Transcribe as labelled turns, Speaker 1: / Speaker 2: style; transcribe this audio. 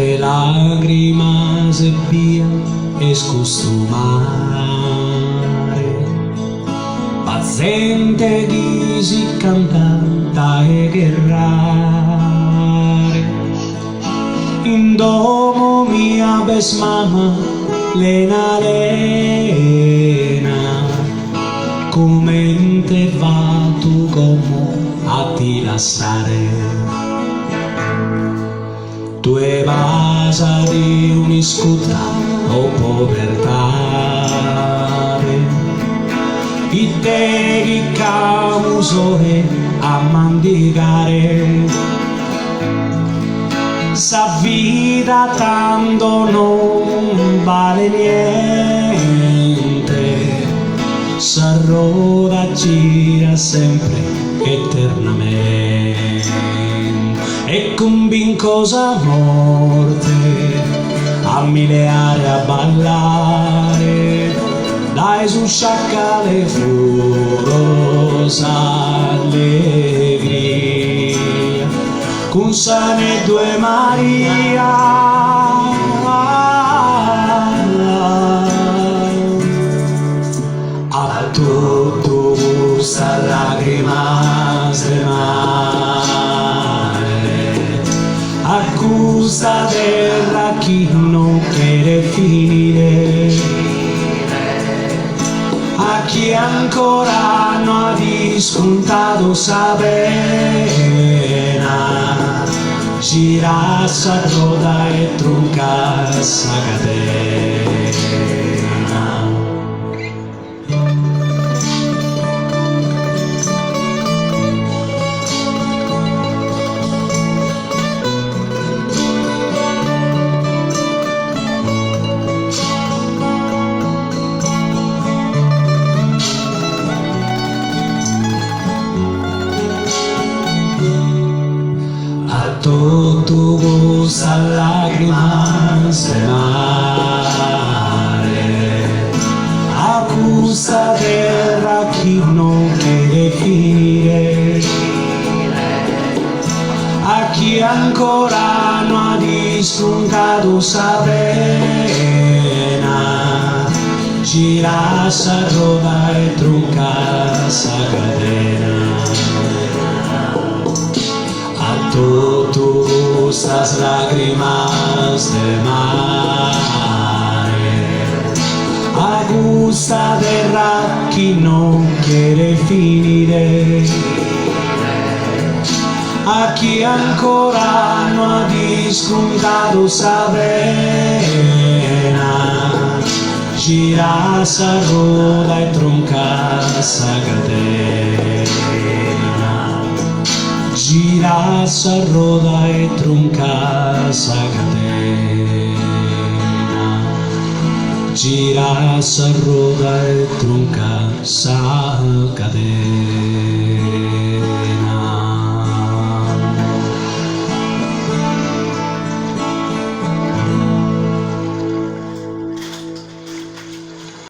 Speaker 1: le lágrimas via escustumare, paziente chi si cantata e guerrare. In domo mia bes mamma lena lena, come va tu como a ti lasciare. Tu e basa di un'iscuta o povertà, i te che camusore a mandigare. Sa vita tanto non vale niente, sa roda gira sempre eternamente. E con vincosa morte a mileare a ballare, dai su sciaccale furosa allegria, con Sane due Maria. A tutto gusta lágrimas de mare, accusa terra chi non quiere finire, a chi ancora non ha discontato sa pena, gira sa roda e trunca sa catena. Tutto gusta lágrimas de mare, accusa terra chi non quiere finire, a chi ancora non ha discontato sa pena, gira sa roda e trunca sa catena. Tutto estas lágrimas de mare, accusa terra chi non quiere finire, a chi ancora non ha discontato sa pena, gira sa roda e tronca sa catena. Gira sa roda e trunca sa catena, gira sa roda e trunca sa catena.